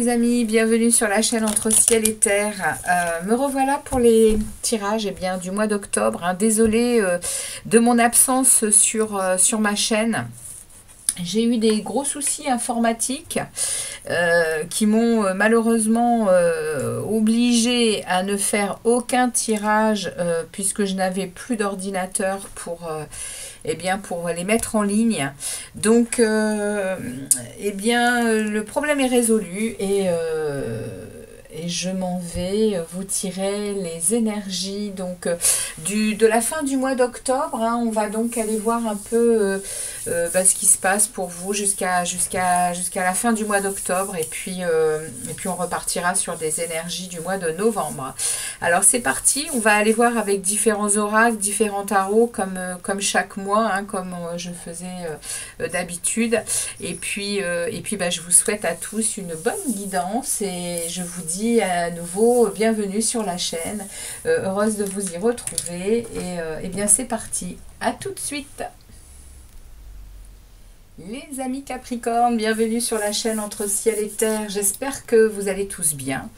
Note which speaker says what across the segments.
Speaker 1: les amis, bienvenue sur la chaîne Entre Ciel et Terre. Me revoilà pour les tirages du mois d'octobre. Désolée de mon absence sur ma chaîne. J'ai eu des gros soucis informatiques qui m'ont malheureusement obligée à ne faire aucun tirage puisque je n'avais plus d'ordinateur pour les mettre en ligne. Donc le problème est résolu et je m'en vais vous tirer les énergies de la fin du mois d'octobre. On va donc aller voir un peu ce qui se passe pour vous jusqu'à la fin du mois d'octobre et puis on repartira sur des énergies du mois de novembre. Alors c'est parti, on va aller voir avec différents oracles, différents tarots comme chaque mois, comme je faisais d'habitude. Et puis je vous souhaite à tous une bonne guidance et je vous dis à nouveau bienvenue sur la chaîne, heureuse de vous y retrouver et bien c'est parti, à tout de suite. Les amis Capricorne, bienvenue sur la chaîne Entre Ciel et Terre. J'espère que vous allez tous bien,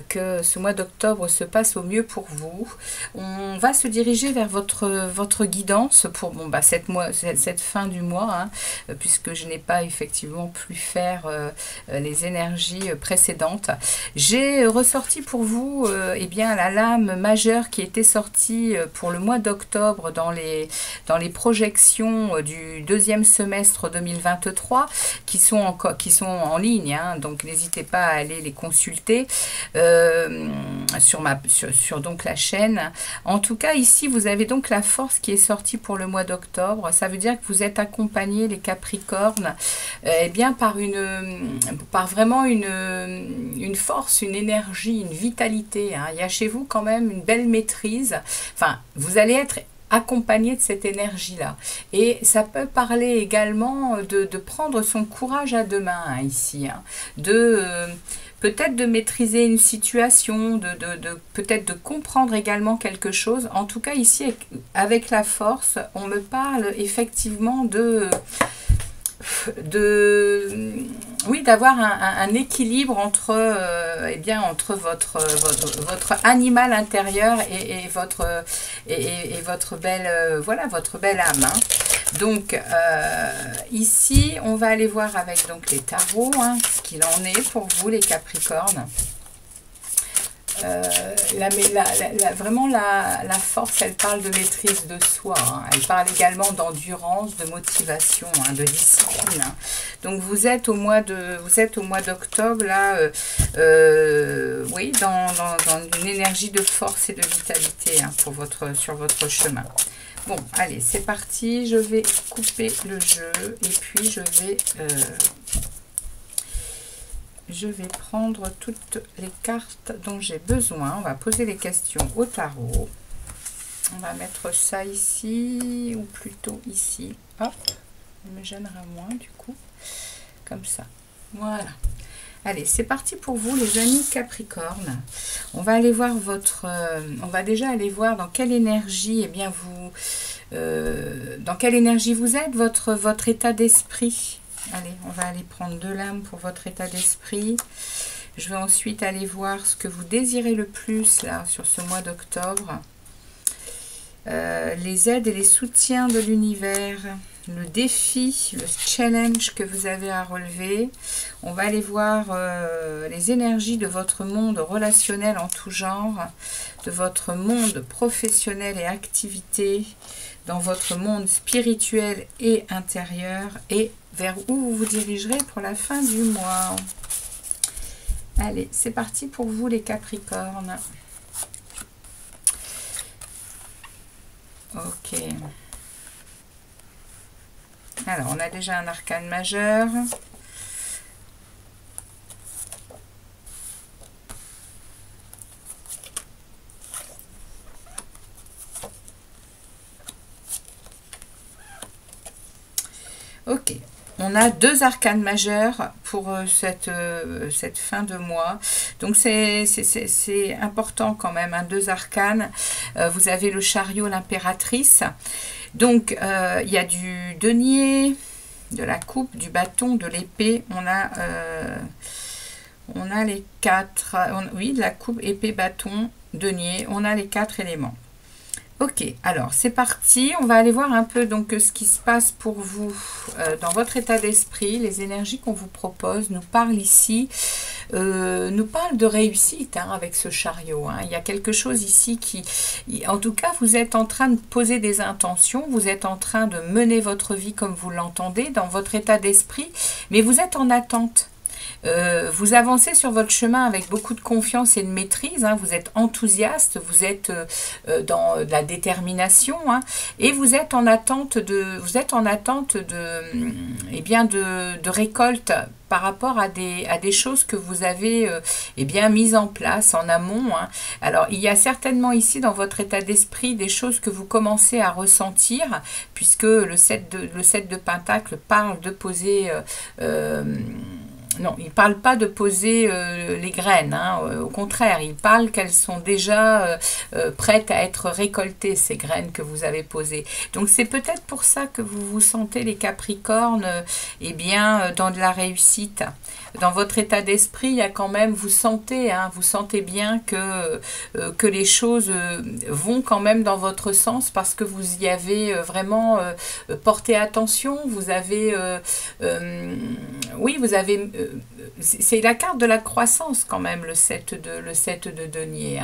Speaker 1: que ce mois d'octobre se passe au mieux pour vous. On va se diriger vers votre guidance pour cette fin du mois, puisque je n'ai pas effectivement pu faire les énergies précédentes. J'ai ressorti pour vous la lame majeure qui était sortie pour le mois d'octobre dans les projections du deuxième semestre 2023 qui sont en ligne, donc n'hésitez pas à aller les consulter sur donc la chaîne. En tout cas ici vous avez donc la force qui est sortie pour le mois d'octobre. Ça veut dire que vous êtes accompagnés les Capricornes par vraiment une force, une énergie, une vitalité. Il y a chez vous quand même une belle maîtrise. Enfin, vous allez être accompagné de cette énergie-là. Et ça peut parler également de prendre son courage à deux mains ici, peut-être de maîtriser une situation, peut-être de comprendre également quelque chose. En tout cas, ici, avec la force, on me parle effectivement d'avoir un équilibre entre votre animal intérieur et votre belle votre belle âme. Donc ici on va aller voir avec donc les tarots ce qu'il en est pour vous les Capricornes. Vraiment la force, elle parle de maîtrise de soi, elle parle également d'endurance, de motivation, de discipline. Donc vous êtes au mois d'octobre là, oui, dans une énergie de force et de vitalité sur votre chemin. Bon, allez, c'est parti, je vais couper le jeu et puis je vais prendre toutes les cartes dont j'ai besoin. On va poser les questions au tarot. On va mettre ça ici, ou plutôt ici. Hop, ça me gênera moins du coup. Comme ça. Voilà. Allez, c'est parti pour vous les amis Capricorne. On va aller voir on va déjà aller voir dans quelle énergie, dans quelle énergie vous êtes, votre état d'esprit. Allez, on va aller prendre 2 lames pour votre état d'esprit. Je vais ensuite aller voir ce que vous désirez le plus là sur ce mois d'octobre. Les aides et les soutiens de l'univers, le défi, le challenge que vous avez à relever. On va aller voir les énergies de votre monde relationnel en tout genre, de votre monde professionnel et activité, dans votre monde spirituel et intérieur et vers où vous vous dirigerez pour la fin du mois. Allez, c'est parti pour vous les Capricornes. Ok. Alors, on a déjà un arcane majeur. Ok. On a 2 arcanes majeurs pour cette fin de mois. Donc, c'est important quand même, 2 arcanes. Vous avez le chariot, l'impératrice. Donc, il y a du denier, de la coupe, du bâton, de l'épée. On a On a les 4, oui, la coupe, épée, bâton, denier, on a les 4 éléments. Ok, alors c'est parti, on va aller voir un peu donc ce qui se passe pour vous dans votre état d'esprit. Les énergies qu'on vous propose nous parlent ici, nous parlent de réussite avec ce chariot. Il y a quelque chose ici qui, en tout cas, vous êtes en train de poser des intentions, vous êtes en train de mener votre vie comme vous l'entendez dans votre état d'esprit, mais vous êtes en attente. Vous avancez sur votre chemin avec beaucoup de confiance et de maîtrise, vous êtes enthousiaste, vous êtes dans de la détermination, et vous êtes en attente de, eh bien de récolte par rapport à des choses que vous avez eh bien mises en place en amont. Alors il y a certainement ici dans votre état d'esprit des choses que vous commencez à ressentir, puisque le 7 de Pentacle parle de poser non, il ne parle pas de poser les graines, au contraire, il parle qu'elles sont déjà prêtes à être récoltées, ces graines que vous avez posées. Donc c'est peut-être pour ça que vous vous sentez, les Capricornes, eh bien, dans de la réussite. Dans votre état d'esprit, il y a quand même, vous sentez bien que les choses vont quand même dans votre sens, parce que vous y avez vraiment porté attention, vous avez, oui, vous avez, c'est la carte de la croissance quand même, le 7 de denier.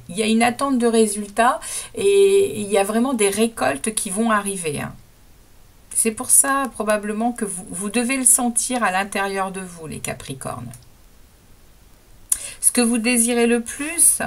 Speaker 1: Il y a une attente de résultats et il y a vraiment des récoltes qui vont arriver. C'est pour ça probablement que vous devez le sentir à l'intérieur de vous, les Capricornes. Ce que vous désirez le plus,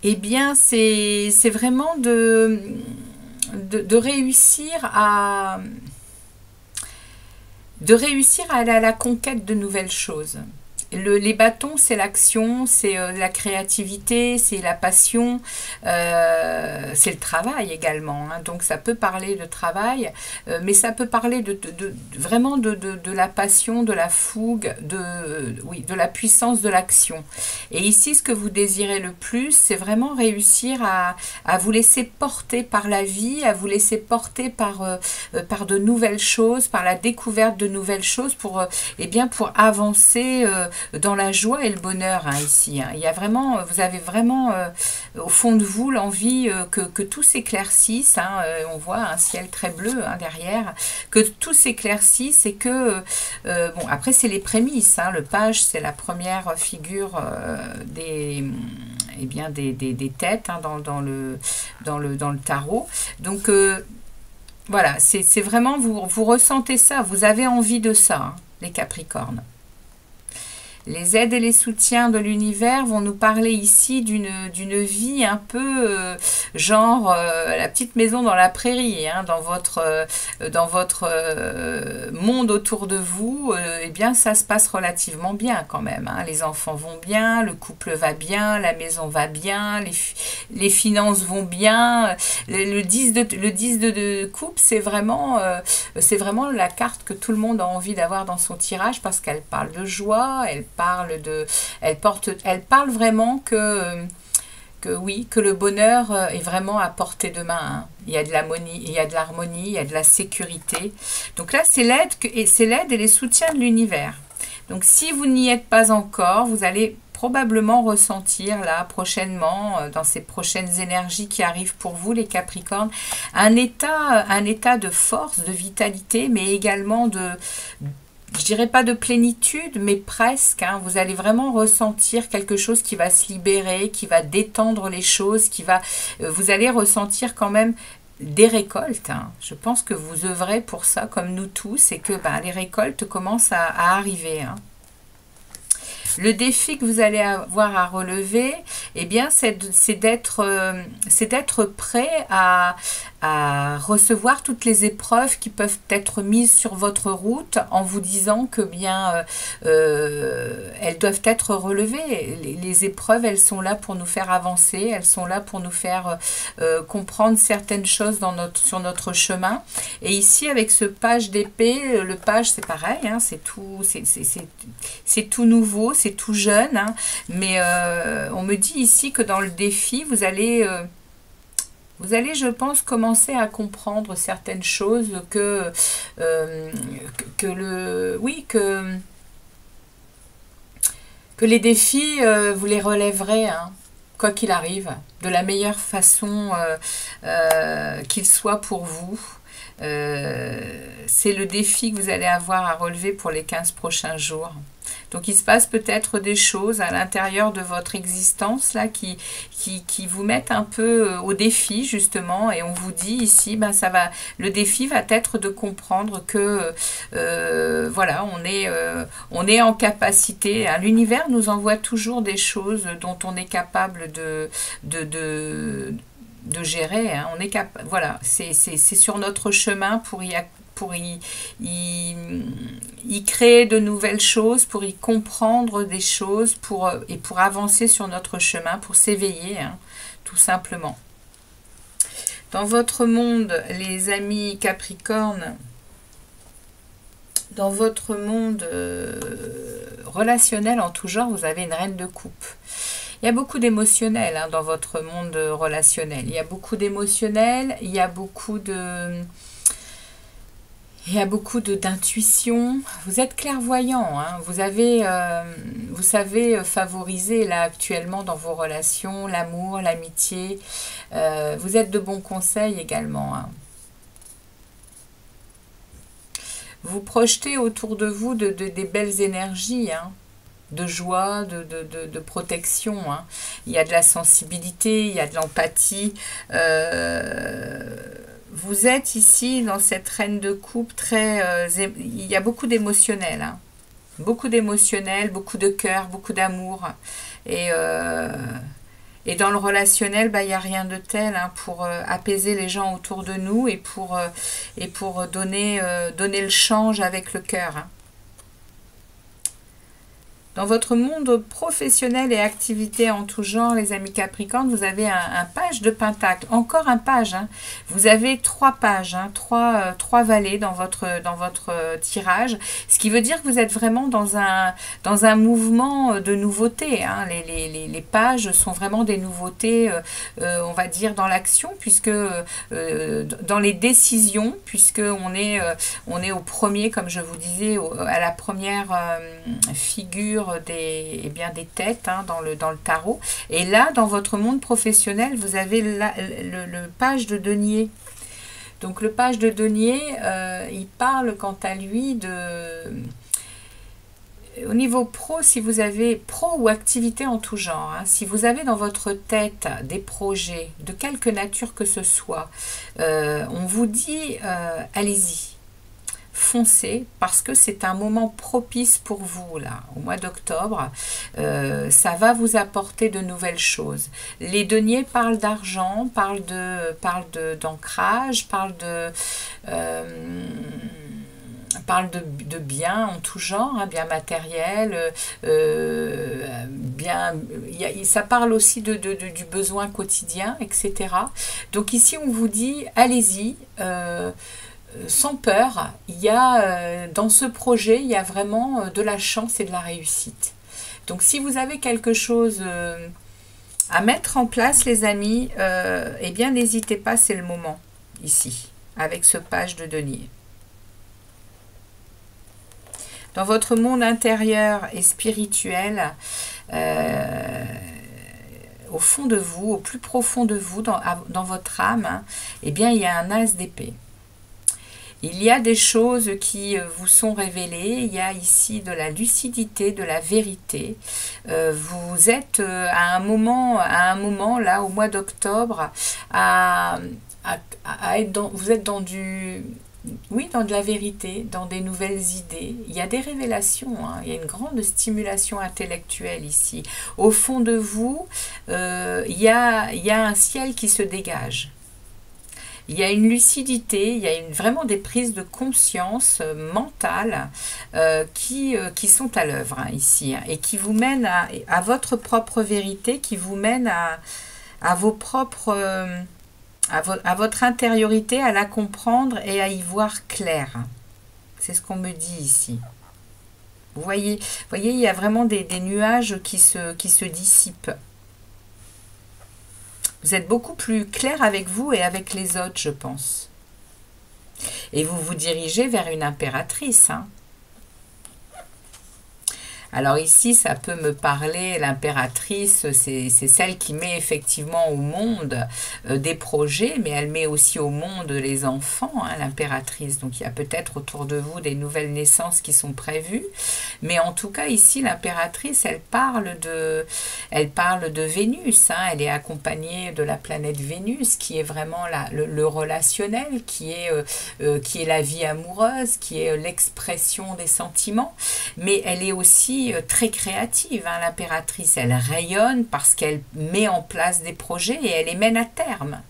Speaker 1: eh bien, c'est vraiment de réussir à aller à la conquête de nouvelles choses. Les bâtons, c'est l'action, c'est la créativité, c'est la passion, c'est le travail également. Donc ça peut parler de travail, mais ça peut parler vraiment de la passion, de la fougue, de la puissance de l'action. Et ici, ce que vous désirez le plus, c'est vraiment réussir à vous laisser porter par la vie, à vous laisser porter par de nouvelles choses, par la découverte de nouvelles choses pour avancer dans la joie et le bonheur ici. Il y a vraiment, vous avez vraiment au fond de vous l'envie que tout s'éclaircisse. On voit un ciel très bleu derrière, que tout s'éclaircisse et que bon, après c'est les prémices. Le page, c'est la première figure des têtes dans le tarot. Donc voilà, c'est vraiment, vous ressentez ça, vous avez envie de ça, les Capricornes. Les aides et les soutiens de l'univers vont nous parler ici d'une vie un peu genre la petite maison dans la prairie, dans votre monde autour de vous. Eh bien, ça se passe relativement bien quand même. Les enfants vont bien, le couple va bien, la maison va bien, les finances vont bien. Le 10 de coupe, c'est vraiment la carte que tout le monde a envie d'avoir dans son tirage, parce qu'elle parle de joie, elle parle vraiment que oui, que le bonheur est vraiment à portée de main. Il y a de l'harmonie, il y a de la sécurité. Donc là, c'est l'aide et les soutiens de l'univers. Donc si vous n'y êtes pas encore, vous allez probablement ressentir là prochainement, dans ces prochaines énergies qui arrivent pour vous, les Capricornes, un état de force, de vitalité, mais également je dirais pas de plénitude, mais presque. Vous allez vraiment ressentir quelque chose qui va se libérer, qui va détendre les choses, vous allez ressentir quand même des récoltes. Je pense que vous œuvrez pour ça, comme nous tous, et que les récoltes commencent à arriver. Le défi que vous allez avoir à relever, eh bien, c'est d'être prêt à recevoir toutes les épreuves qui peuvent être mises sur votre route, en vous disant que bien elles doivent être relevées. Les épreuves, elles sont là pour nous faire avancer, elles sont là pour nous faire comprendre certaines choses sur notre chemin. Et ici, avec ce page d'épée, le page, c'est pareil, c'est tout nouveau, c'est tout jeune, mais on me dit ici que dans le défi, vous allez, je pense, commencer à comprendre certaines choses, que Que les défis, vous les relèverez, hein, quoi qu'il arrive, de la meilleure façon qu'il soit pour vous. C'est le défi que vous allez avoir à relever pour les 15 prochains jours. Donc il se passe peut-être des choses à l'intérieur de votre existence là qui vous mettent un peu au défi justement, et on vous dit ici ben le défi va être de comprendre que voilà, on est en capacité, hein. L'univers nous envoie toujours des choses dont on est capable de gérer, hein. On est voilà, c'est sur notre chemin pour y créer de nouvelles choses, pour y comprendre des choses, et pour avancer sur notre chemin, pour s'éveiller, hein, tout simplement. Dans votre monde, les amis Capricorne, dans votre monde relationnel en tout genre, vous avez une reine de coupe. Il y a beaucoup d'émotionnel, hein, dans votre monde relationnel. Il y a beaucoup d'émotionnel, il y a beaucoup d'intuition. Vous êtes clairvoyant, hein. Vous savez favoriser là actuellement dans vos relations l'amour, l'amitié. Vous êtes de bons conseils également, hein. Vous projetez autour de vous des belles énergies, hein, de joie, de protection, hein. Il y a de la sensibilité, il y a de l'empathie. Vous êtes ici dans cette reine de coupe il y a beaucoup d'émotionnel, hein. Beaucoup d'émotionnel, beaucoup de cœur, beaucoup d'amour. Et dans le relationnel, il n'y a rien de tel, hein, pour apaiser les gens autour de nous et pour donner le change avec le cœur, hein. Dans votre monde professionnel et activités en tout genre, les amis Capricorne, vous avez un page de pentacle. Encore un page, hein. Vous avez 3 pages, hein, 3 valets dans votre tirage. Ce qui veut dire que vous êtes vraiment dans un mouvement de nouveauté, hein. Les pages sont vraiment des nouveautés, on va dire, dans l'action, puisque dans les décisions, puisque on est au premier, comme je vous disais, à la première figure des têtes, hein, dans le tarot. Et là, dans votre monde professionnel, vous avez le page de denier. Donc le page de denier, il parle quant à lui au niveau pro, si vous avez pro ou activité en tout genre, hein, si vous avez dans votre tête des projets de quelque nature que ce soit, on vous dit allez-y. Foncez, parce que c'est un moment propice pour vous là, au mois d'octobre. Ça va vous apporter de nouvelles choses. Les deniers parlent d'argent, parlent d'ancrage, parlent de biens en tout genre, hein, biens matériels, ça parle aussi du besoin quotidien, etc. Donc ici on vous dit allez-y, sans peur. Il y a dans ce projet, il y a vraiment de la chance et de la réussite. Donc si vous avez quelque chose à mettre en place, les amis, eh bien n'hésitez pas, c'est le moment ici, avec ce page de denier. Dans votre monde intérieur et spirituel, au fond de vous, au plus profond de vous, dans votre âme, hein, eh bien il y a un as d'épée. Il y a des choses qui vous sont révélées, il y a ici de la lucidité, de la vérité. Vous êtes à un moment là, au mois d'octobre, vous êtes dans dans de la vérité, dans des nouvelles idées. Il y a des révélations, hein, il y a une grande stimulation intellectuelle ici. Au fond de vous, il y a un ciel qui se dégage. Il y a une lucidité, il y a vraiment des prises de conscience mentale qui sont à l'œuvre, hein, ici, hein, et qui vous mènent à votre propre vérité, qui vous mènent à vos propres, à votre intériorité, à la comprendre et à y voir clair. C'est ce qu'on me dit ici. Vous voyez, il y a vraiment des nuages qui se dissipent. Vous êtes beaucoup plus clair avec vous et avec les autres, je pense. Et vous vous dirigez vers une impératrice, hein. Alors ici, ça peut me parler, l'impératrice, c'est celle qui met effectivement au monde des projets, mais elle met aussi au monde les enfants, hein, l'impératrice. Donc il y a peut-être autour de vous des nouvelles naissances qui sont prévues. Mais en tout cas, ici, l'impératrice, elle parle de Vénus. Hein. Elle est accompagnée de la planète Vénus, qui est vraiment le relationnel, qui est la vie amoureuse, qui est l'expression des sentiments. Mais elle est aussi très créative, hein, l'impératrice. Elle rayonne parce qu'elle met en place des projets et elle les mène à terme.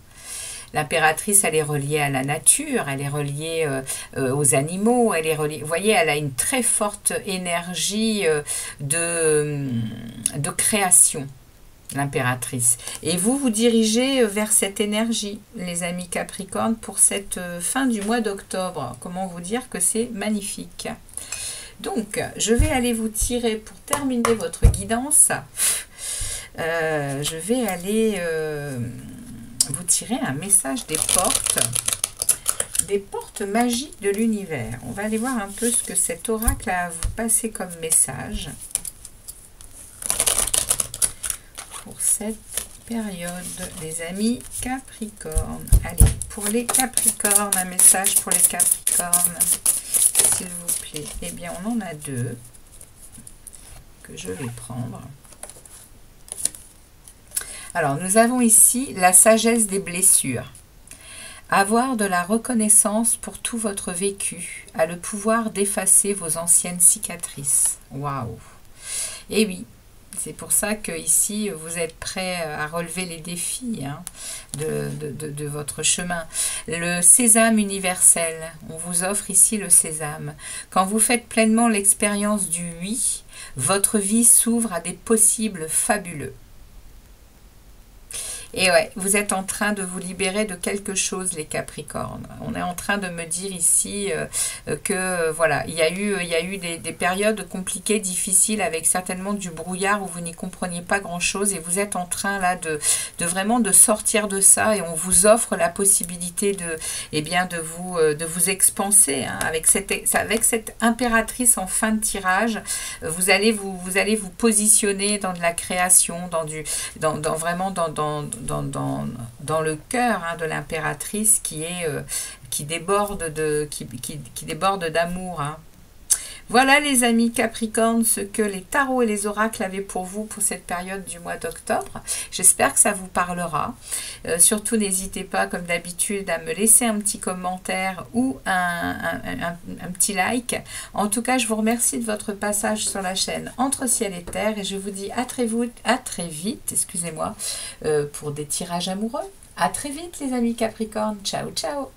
Speaker 1: L'impératrice, elle est reliée à la nature, elle est reliée aux animaux, elle est reliée, vous voyez, elle a une très forte énergie de création, l'impératrice. Et vous vous dirigez vers cette énergie, les amis Capricorne, pour cette fin du mois d'octobre. Comment vous dire que c'est magnifique. Donc, je vais aller vous tirer, pour terminer votre guidance, je vais aller vous tirer un message des portes magiques de l'univers. On va aller voir un peu ce que cet oracle a à vous passer comme message pour cette période, les amis Capricorne. Allez, pour les Capricornes, un message pour les Capricornes, s'il vous plaît. Eh bien, on en a deux que je vais prendre. Alors, nous avons ici la sagesse des blessures. Avoir de la reconnaissance pour tout votre vécu a le pouvoir d'effacer vos anciennes cicatrices. Waouh! Et oui, c'est pour ça que ici vous êtes prêt à relever les défis, hein, de votre chemin. Le sésame universel, on vous offre ici le sésame. Quand vous faites pleinement l'expérience du oui, votre vie s'ouvre à des possibles fabuleux. Et ouais, vous êtes en train de vous libérer de quelque chose, les Capricornes. On est en train de me dire ici que voilà, il y a eu des périodes compliquées, difficiles, avec certainement du brouillard où vous n'y compreniez pas grand-chose. Et vous êtes en train là de vraiment de sortir de ça. Et on vous offre la possibilité de vous expanser. Hein, avec cette impératrice en fin de tirage, vous allez vous positionner dans de la création, vraiment dans le cœur, hein, de l'impératrice qui déborde d'amour. Hein. Voilà les amis Capricorne, ce que les tarots et les oracles avaient pour vous pour cette période du mois d'octobre. J'espère que ça vous parlera. Surtout n'hésitez pas comme d'habitude à me laisser un petit commentaire ou un petit like. En tout cas, je vous remercie de votre passage sur la chaîne Entre Ciel et Terre et je vous dis à très vite, excusez-moi, pour des tirages amoureux. À très vite les amis Capricorne. Ciao, ciao.